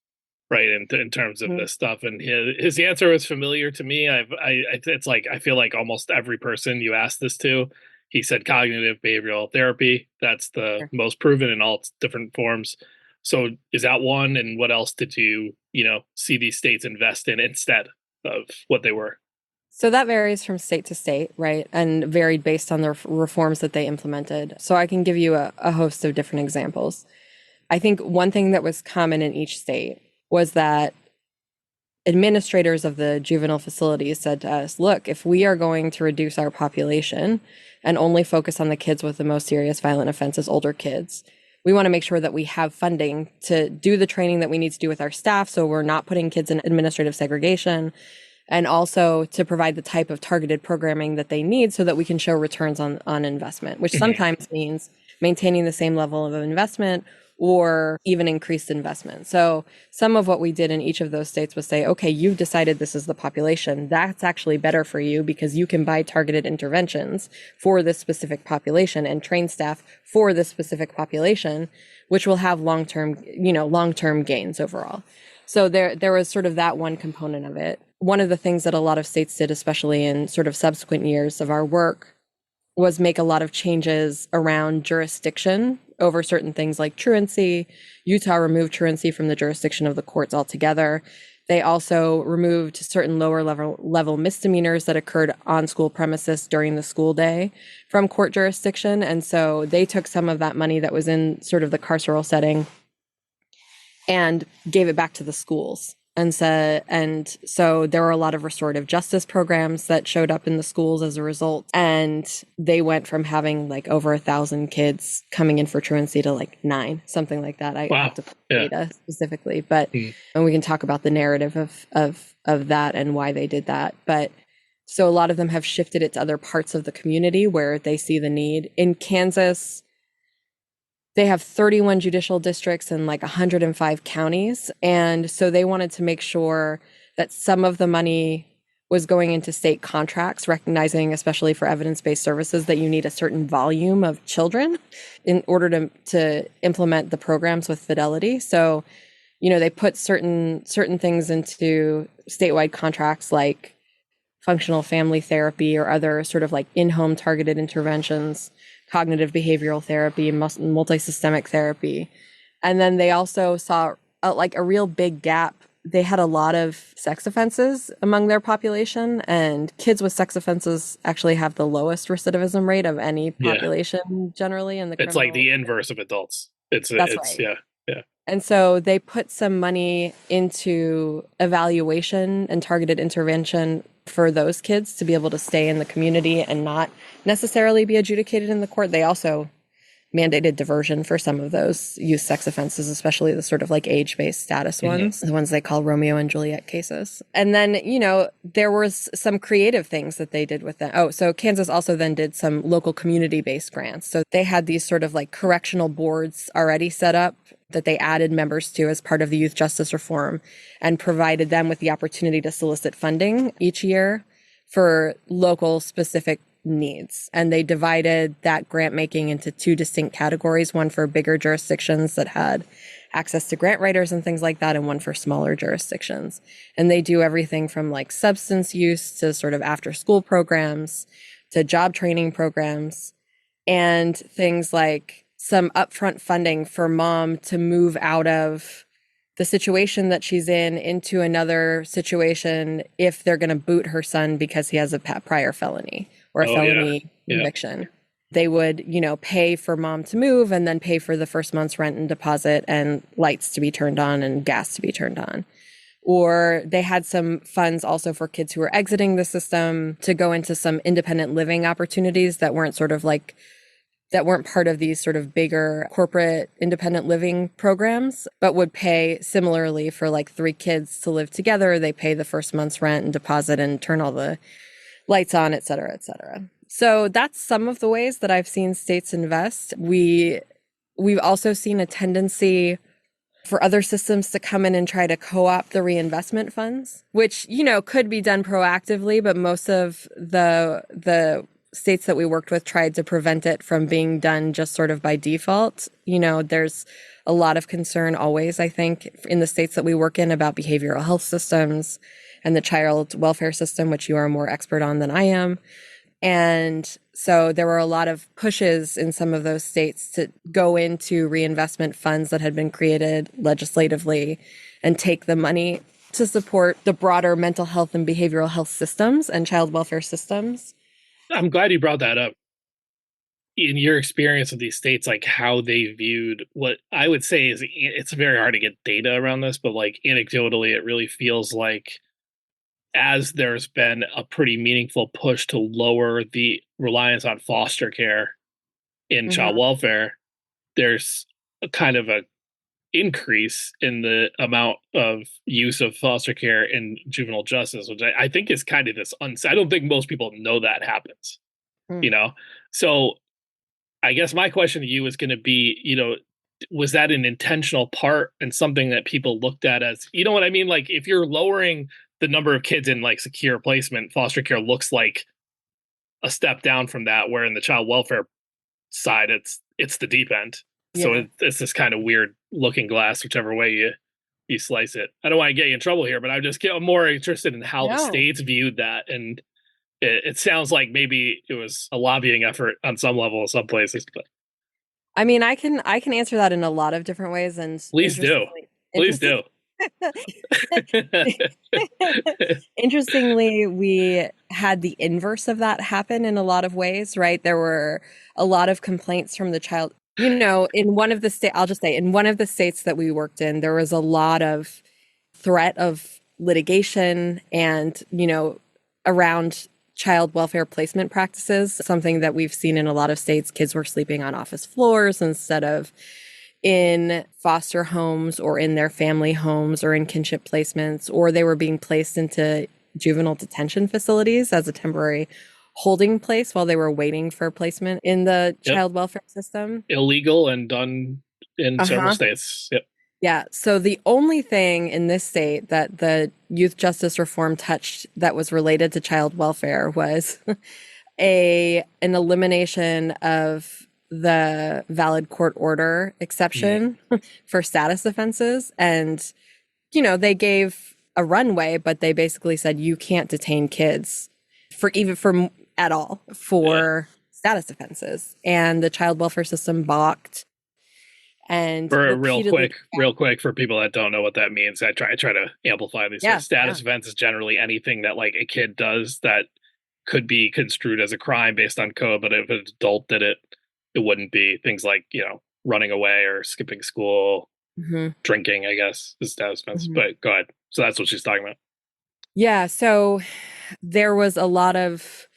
Speaker 1: right, in terms of this stuff? And his answer was familiar to me. It's like, I feel like almost every person you ask this to, he said cognitive behavioral therapy. That's the most proven in all different forms. So is that one? And what else did you see these states invest in instead of what they were?
Speaker 2: So that varies from state to state, right? And varied based on the reforms that they implemented. So I can give you a host of different examples. I think one thing that was common in each state was that administrators of the juvenile facilities said to us, look, if we are going to reduce our population and only focus on the kids with the most serious violent offenses, older kids, we want to make sure that we have funding to do the training that we need to do with our staff so we're not putting kids in administrative segregation, and also to provide the type of targeted programming that they need so that we can show returns on investment, which sometimes means maintaining the same level of investment or even increased investment. So some of what we did in each of those states was say, okay, you've decided this is the population. That's actually better for you because you can buy targeted interventions for this specific population and train staff for this specific population, which will have long-term gains overall. So there was sort of that one component of it. One of the things that a lot of states did, especially in sort of subsequent years of our work, was make a lot of changes around jurisdiction over certain things like truancy. Utah removed truancy from the jurisdiction of the courts altogether. They also removed certain lower level misdemeanors that occurred on school premises during the school day from court jurisdiction. And so they took some of that money that was in sort of the carceral setting and gave it back to the schools. And so there were a lot of restorative justice programs that showed up in the schools as a result. And they went from having like over 1,000 kids coming in for truancy to like 9, something like that. I have to put data specifically, but and we can talk about the narrative of that and why they did that. But so a lot of them have shifted it to other parts of the community where they see the need. In Kansas, they have 31 judicial districts and like 105 counties. And so they wanted to make sure that some of the money was going into state contracts, recognizing, especially for evidence-based services, that you need a certain volume of children in order to implement the programs with fidelity. So, they put certain things into statewide contracts like functional family therapy or other sort of like in-home targeted interventions, cognitive behavioral therapy, multi-systemic therapy. And then they also saw a real big gap. They had a lot of sex offenses among their population, and kids with sex offenses actually have the lowest recidivism rate of any population generally in the criminal.
Speaker 1: It's like the inverse of adults. That's right. Yeah.
Speaker 2: And so they put some money into evaluation and targeted intervention for those kids to be able to stay in the community and not necessarily be adjudicated in the court. They also mandated diversion for some of those youth sex offenses, especially the sort of like age-based status ones, the ones they call Romeo and Juliet cases. And then, there was some creative things that they did with that. Oh, so Kansas also then did some local community-based grants. So they had these sort of like correctional boards already set up that they added members to as part of the youth justice reform and provided them with the opportunity to solicit funding each year for local specific needs. And they divided that grant making into 2 distinct categories, one for bigger jurisdictions that had access to grant writers and things like that, and one for smaller jurisdictions. And they do everything from like substance use to sort of after school programs to job training programs and things like some upfront funding for mom to move out of the situation that she's in into another situation if they're going to boot her son because he has a prior felony or a felony conviction. They would, pay for mom to move and then pay for the first month's rent and deposit and lights to be turned on and gas to be turned on. Or they had some funds also for kids who were exiting the system to go into some independent living opportunities that weren't that weren't part of these sort of bigger corporate independent living programs, but would pay similarly for like 3 kids to live together. They pay the first month's rent and deposit and turn all the lights on, et cetera, et cetera. So that's some of the ways that I've seen states invest. We've also seen a tendency for other systems to come in and try to co-opt the reinvestment funds, which, could be done proactively, but most of the states that we worked with tried to prevent it from being done just sort of by default. There's a lot of concern always, I think, in the states that we work in about behavioral health systems and the child welfare system, which you are more expert on than I am. And so there were a lot of pushes in some of those states to go into reinvestment funds that had been created legislatively and take the money to support the broader mental health and behavioral health systems and child welfare systems.
Speaker 1: I'm glad you brought that up. In your experience with these states, like how they viewed what I would say is, it's very hard to get data around this, but like anecdotally, it really feels like as there's been a pretty meaningful push to lower the reliance on foster care in child welfare, there's a kind of a increase in the amount of use of foster care in juvenile justice, which I think is kind of this I don't think most people know that happens, So I guess my question to you is going to be, was that an intentional part and something that people looked at as, you know what I mean? Like if you're lowering the number of kids in like secure placement, foster care looks like a step down from that, where in the child welfare side, it's the deep end. So it's this kind of weird looking glass, whichever way you slice it. I don't want to get you in trouble here, but I'm more interested in how the states viewed that. And it sounds like maybe it was a lobbying effort on some level in some places. But
Speaker 2: I mean, I can answer that in a lot of different ways. And
Speaker 1: please do.
Speaker 2: Interestingly, we had the inverse of that happen in a lot of ways, right? There were a lot of complaints from the child. In one of the I'll just say, in one of the states that we worked in, there was a lot of threat of litigation and, around child welfare placement practices, something that we've seen in a lot of states. Kids were sleeping on office floors instead of in foster homes or in their family homes or in kinship placements, or they were being placed into juvenile detention facilities as a temporary holding place while they were waiting for placement in the child welfare system.
Speaker 1: Illegal and done in several states. Yep.
Speaker 2: Yeah. So the only thing in this state that the youth justice reform touched that was related to child welfare was an elimination of the valid court order exception for status offenses. And, they gave a runway, but they basically said you can't detain kids at all for status offenses. And the child welfare system balked. And
Speaker 1: for real quick for people that don't know what that means, I try to amplify these. Status offense is generally anything that like a kid does that could be construed as a crime based on code, but if an adult did it, it wouldn't be. Things like, running away or skipping school, drinking, I guess, is status offense. But go ahead. So that's what she's talking about. Yeah.
Speaker 2: So there was a lot of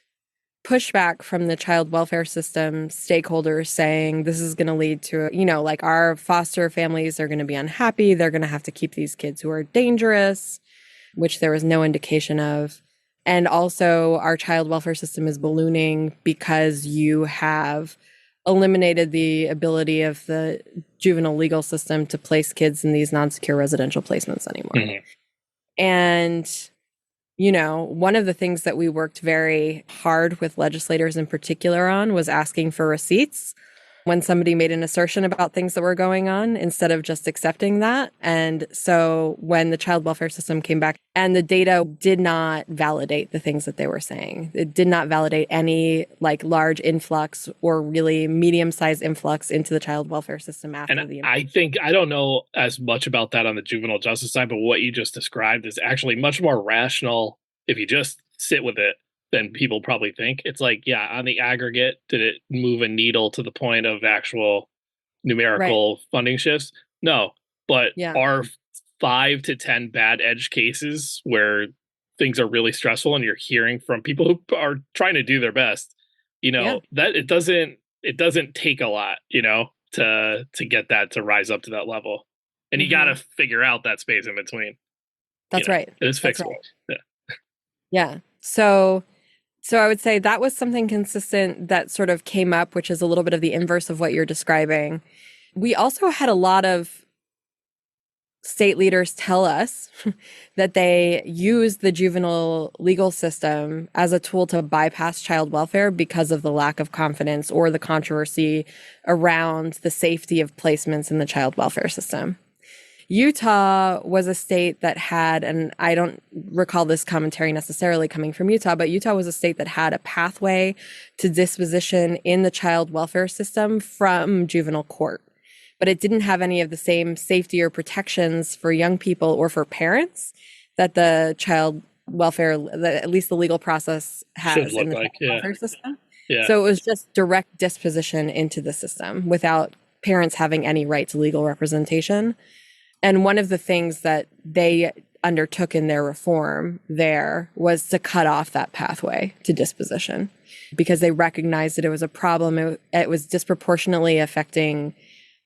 Speaker 2: pushback from the child welfare system stakeholders saying this is going to lead to, like our foster families are going to be unhappy. They're going to have to keep these kids who are dangerous, which there was no indication of. And also our child welfare system is ballooning because you have eliminated the ability of the juvenile legal system to place kids in these non-secure residential placements anymore. And one of the things that we worked very hard with legislators in particular on was asking for receipts when somebody made an assertion about things that were going on instead of just accepting that. And so when the child welfare system came back and the data did not validate the things that they were saying, it did not validate any like large influx or really medium-sized influx into the child welfare system after
Speaker 1: I don't know as much about that on the juvenile justice side, but what you just described is actually much more rational if you just sit with it than people probably think. It's like, on the aggregate, did it move a needle to the point of actual numerical funding shifts? No, but are 5 to 10 bad edge cases where things are really stressful and you're hearing from people who are trying to do their best, that it doesn't take a lot, to get that to rise up to that level. And you got to figure out that space in between.
Speaker 2: That's right.
Speaker 1: It's fixable.
Speaker 2: Right.
Speaker 1: Yeah.
Speaker 2: Yeah. So I would say that was something consistent that sort of came up, which is a little bit of the inverse of what you're describing. We also had a lot of state leaders tell us that they use the juvenile legal system as a tool to bypass child welfare because of the lack of confidence or the controversy around the safety of placements in the child welfare system. Utah was a state that had, and I don't recall this commentary necessarily coming from Utah, but Utah was a state that had a pathway to disposition in the child welfare system from juvenile court. But it didn't have any of the same safety or protections for young people or for parents that the child welfare, at least the legal process has in the child welfare system.
Speaker 1: Yeah.
Speaker 2: So it was just direct disposition into the system without parents having any right to legal representation. And one of the things that they undertook in their reform there was to cut off that pathway to disposition because they recognized that it was a problem. It was disproportionately affecting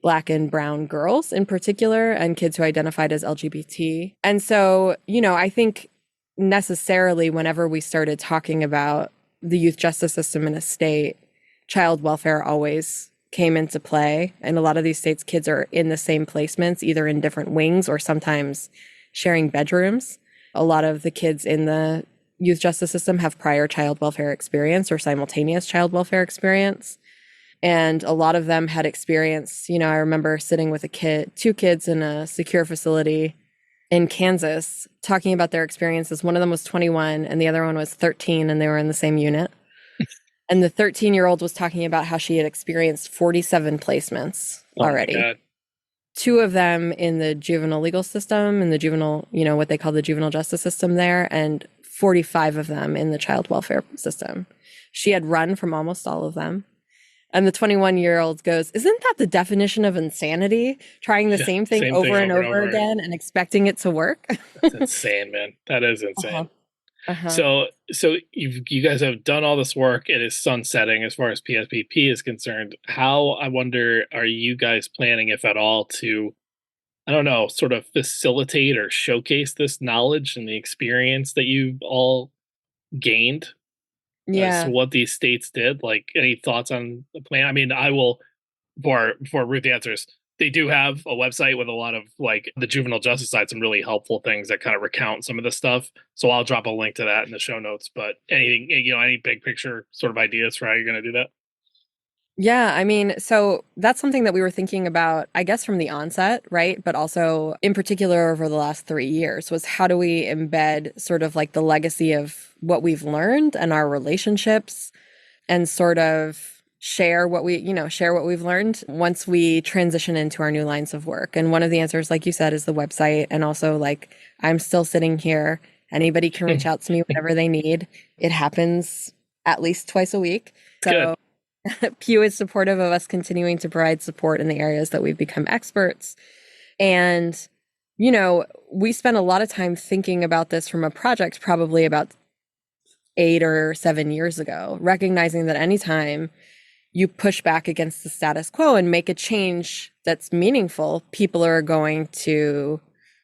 Speaker 2: Black and brown girls in particular, and kids who identified as LGBT. And so, I think necessarily whenever we started talking about the youth justice system in a state, child welfare always came into play. And a lot of these states, kids are in the same placements, either in different wings or sometimes sharing bedrooms. A lot of the kids in the youth justice system have prior child welfare experience or simultaneous child welfare experience. And a lot of them had experience, I remember sitting with two kids in a secure facility in Kansas, talking about their experiences. One of them was 21 and the other one was 13, and they were in the same unit. And the 13-year-old was talking about how she had experienced 47 placements already.
Speaker 1: My God.
Speaker 2: 2 of them in the juvenile legal system, in the juvenile, what they call the juvenile justice system there, and 45 of them in the child welfare system. She had run from almost all of them. And the 21-year-old goes, isn't that the definition of insanity? Trying the same thing over and over again and expecting it to work?
Speaker 1: That's insane, man. That is insane.
Speaker 2: Uh-huh.
Speaker 1: So you guys have done all this work. It is sunsetting as far as PSPP is concerned. How, I wonder, are you guys planning, if at all, to, I don't know, sort of facilitate or showcase this knowledge and the experience that you all gained?
Speaker 2: Yeah.
Speaker 1: So what these states did, like, any thoughts on the plan? I mean, I will, before Ruth answers, they do have a website with a lot of, like, the juvenile justice side, some really helpful things that kind of recount some of this stuff. So I'll drop a link to that in the show notes. But anything, any big picture sort of ideas for how you're going to do that?
Speaker 2: Yeah, I mean, so that's something that we were thinking about, I guess, from the onset, right? But also in particular over the last 3 years was how do we embed sort of like the legacy of what we've learned and our relationships and sort of share what we've learned once we transition into our new lines of work. And one of the answers, like you said, is the website. And also, like, I'm still sitting here. Anybody can reach out to me whenever they need. It happens at least twice a week. So
Speaker 1: Good.
Speaker 2: Pew is supportive of us continuing to provide support in the areas that we've become experts. And, we spent a lot of time thinking about this from a project probably about 8 or 7 years ago, recognizing that anytime you push back against the status quo and make a change that's meaningful,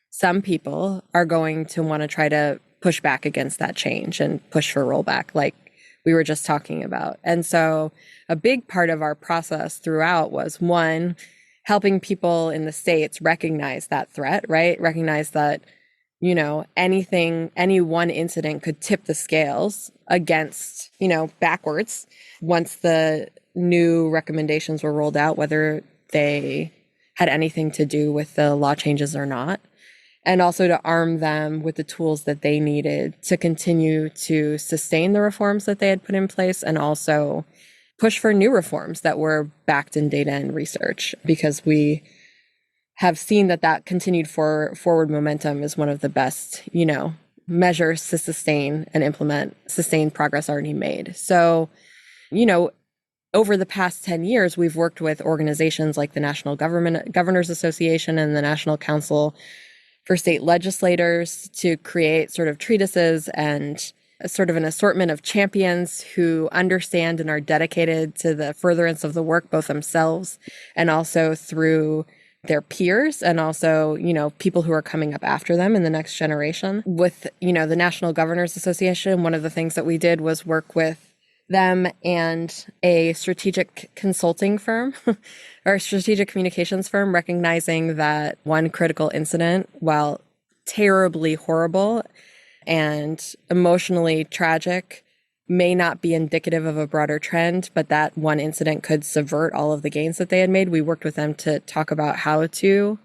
Speaker 2: some people are going to want to try to push back against that change and push for rollback, like we were just talking about. And so a big part of our process throughout was, one, helping people in the states recognize that threat, right? Recognize that, any one incident could tip the scales against, backwards once the new recommendations were rolled out, whether they had anything to do with the law changes or not. And also to arm them with the tools that they needed to continue to sustain the reforms that they had put in place, and also push for new reforms that were backed in data and research, because we have seen that continued forward momentum is one of the best, measures to sustain and implement sustained progress already made. So, over the past 10 years, we've worked with organizations like the National Governors Association and the National Council for state legislators to create sort of treatises and a sort of an assortment of champions who understand and are dedicated to the furtherance of the work, both themselves and also through their peers, and also, people who are coming up after them in the next generation. With, the National Governors Association, one of the things that we did was work with them and a strategic consulting firm or a strategic communications firm, recognizing that one critical incident, while terribly horrible and emotionally tragic, may not be indicative of a broader trend, but that one incident could subvert all of the gains that they had made. We worked with them to talk about how to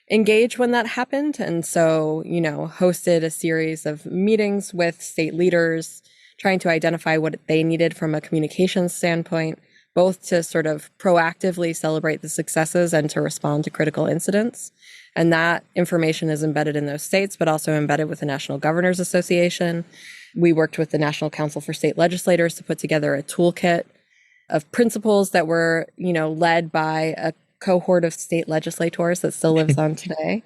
Speaker 2: engage when that happened. And so, hosted a series of meetings with state leaders, trying to identify what they needed from a communications standpoint, both to sort of proactively celebrate the successes and to respond to critical incidents. And that information is embedded in those states, but also embedded with the National Governors Association. We worked with the National Council for State Legislators to put together a toolkit of principles that were, led by a cohort of state legislators that still lives on today,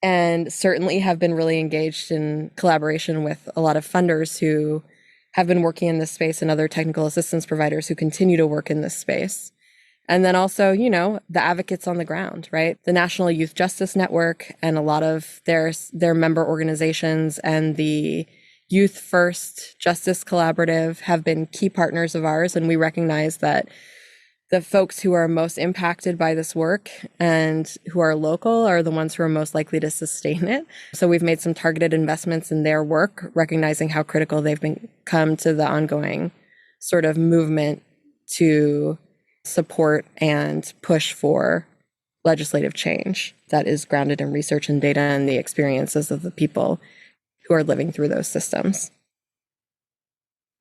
Speaker 2: and certainly have been really engaged in collaboration with a lot of funders who have been working in this space and other technical assistance providers who continue to work in this space. And then also, the advocates on the ground, right? The National Youth Justice Network and a lot of their member organizations and the Youth First Justice Collaborative have been key partners of ours. And we recognize that the folks who are most impacted by this work and who are local are the ones who are most likely to sustain it. So we've made some targeted investments in their work, recognizing how critical they've become to the ongoing sort of movement to support and push for legislative change that is grounded in research and data and the experiences of the people who are living through those systems.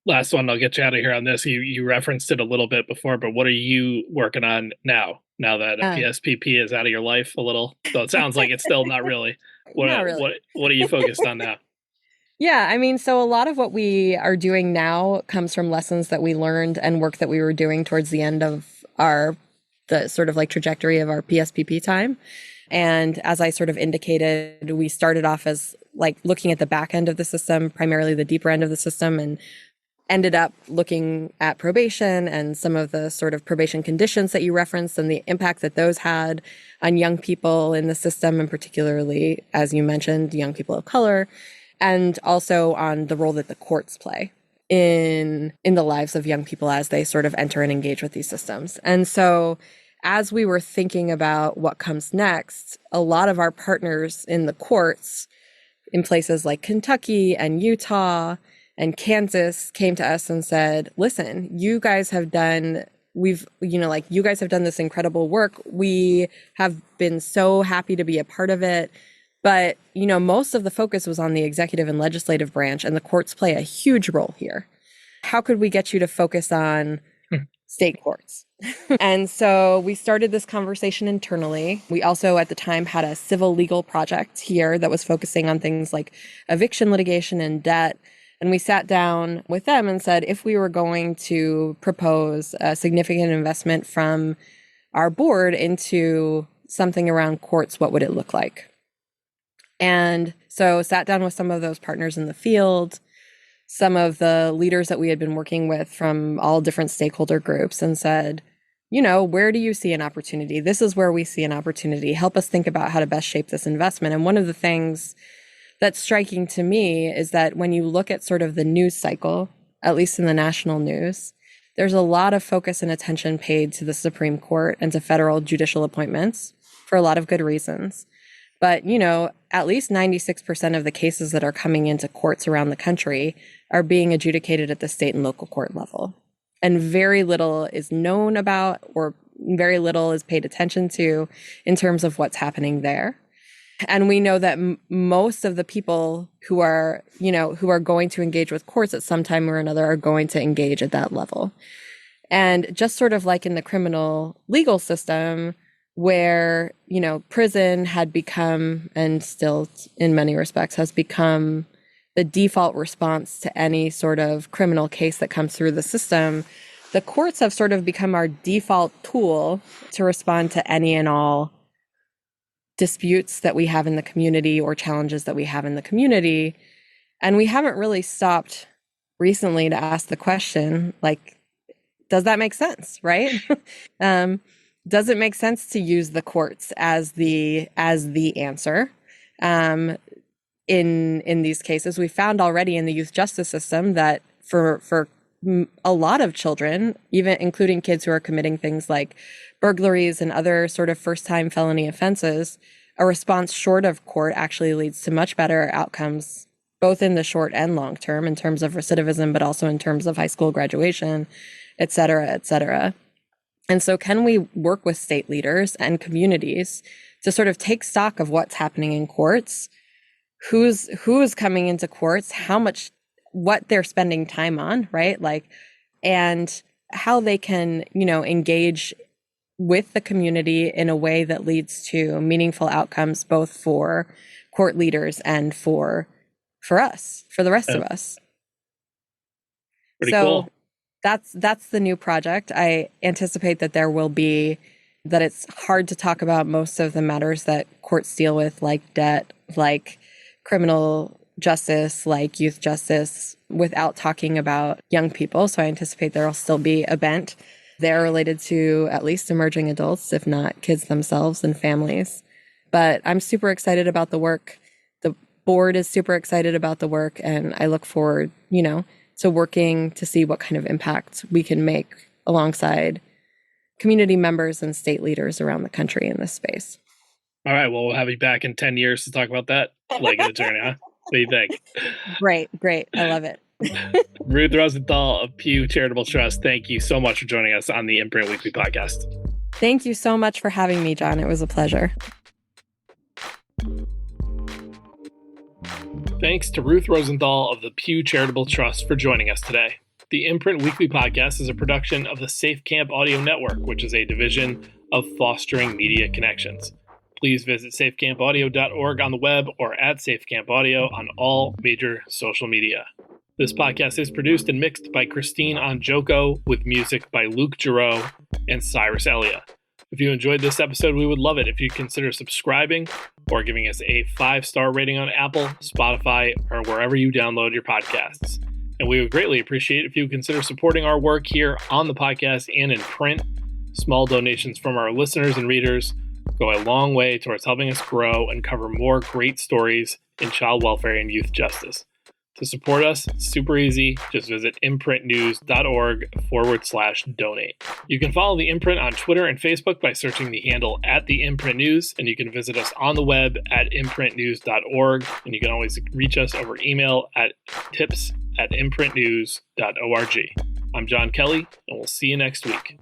Speaker 1: Last one, I'll get you out of here on this. You referenced it a little bit before, but what are you working on now that PSPP is out of your life a little? So it sounds like it's still not really.
Speaker 2: Not really.
Speaker 1: What are you focused on now?
Speaker 2: Yeah, so a lot of what we are doing now comes from lessons that we learned and work that we were doing towards the end of the sort of like trajectory of our PSPP time. And as I sort of indicated, we started off as like looking at the back end of the system, primarily the deeper end of the system, and ended up looking at probation and some of the sort of probation conditions that you referenced and the impact that those had on young people in the system, and particularly, as you mentioned, young people of color, and also on the role that the courts play in the lives of young people as they sort of enter and engage with these systems. And so as we were thinking about what comes next, a lot of our partners in the courts in places like Kentucky and Utah and Kansas came to us and said, listen, you guys have done this incredible work. We have been so happy to be a part of it. But, most of the focus was on the executive and legislative branch, and the courts play a huge role here. How could we get you to focus on state courts? And so we started this conversation internally. We also at the time had a civil legal project here that was focusing on things like eviction litigation and debt. And we sat down with them and said, if we were going to propose a significant investment from our board into something around courts, what would it look like? And so sat down with some of those partners in the field, some of the leaders that we had been working with from all different stakeholder groups, and said, where do you see an opportunity? This is where we see an opportunity. Help us think about how to best shape this investment. And one of the things that's striking to me is that when you look at sort of the news cycle, at least in the national news, there's a lot of focus and attention paid to the Supreme Court and to federal judicial appointments for a lot of good reasons. But, at least 96% of the cases that are coming into courts around the country are being adjudicated at the state and local court level. And very little is known about, or very little is paid attention to in terms of what's happening there. And we know that most of the people who are going to engage with courts at some time or another are going to engage at that level. And just sort of like in the criminal legal system, where, prison had become, and still in many respects has become, the default response to any sort of criminal case that comes through the system, the courts have sort of become our default tool to respond to any and all disputes that we have in the community or challenges that we have in the community. And we haven't really stopped recently to ask the question, like, does that make sense, right? Does it make sense to use the courts as the answer? In these cases, we found already in the youth justice system that for a lot of children, even including kids who are committing things like burglaries and other sort of first-time felony offenses, a response short of court actually leads to much better outcomes, both in the short and long term in terms of recidivism, but also in terms of high school graduation, et cetera, et cetera. And so can we work with state leaders and communities to sort of take stock of what's happening in courts, who's coming into courts, what they're spending time on, right? Like, and how they can, engage with the community in a way that leads to meaningful outcomes, both for court leaders and for us, for the rest of us.
Speaker 1: Pretty cool.
Speaker 2: That's the new project. I anticipate that that it's hard to talk about most of the matters that courts deal with, like debt, like criminal justice, like youth justice, without talking about young people. So I anticipate there will still be a bent there related to at least emerging adults, if not kids themselves and families. But I'm super excited about the work. The board is super excited about the work, and I look forward, to working to see what kind of impact we can make alongside community members and state leaders around the country in this space.
Speaker 1: All right. Well, we'll have you back in 10 years to talk about that leg of the journey, huh? What do you think?
Speaker 2: Great. I love it.
Speaker 1: Ruth Rosenthal of Pew Charitable Trust, thank you so much for joining us on the Imprint Weekly podcast.
Speaker 2: Thank you so much for having me, John. It was a pleasure.
Speaker 1: Thanks to Ruth Rosenthal of the Pew Charitable Trust for joining us today. The Imprint Weekly podcast is a production of the Safe Camp Audio Network, which is a division of Fostering Media Connections. Please visit safecampaudio.org on the web or at safecampaudio on all major social media. This podcast is produced and mixed by Christine Anjoko with music by Luke Giroux and Cyrus Elia. If you enjoyed this episode, we would love it if you'd consider subscribing or giving us a 5-star rating on Apple, Spotify, or wherever you download your podcasts. And we would greatly appreciate if you would consider supporting our work here on the podcast and in print. Small donations from our listeners and readers go a long way towards helping us grow and cover more great stories in child welfare and youth justice. To support us, it's super easy. Just visit imprintnews.org/donate. You can follow The Imprint on Twitter and Facebook by searching the handle @TheImprintNews, and you can visit us on the web at imprintnews.org, and you can always reach us over email at tips@imprintnews.org. I'm John Kelly, and we'll see you next week.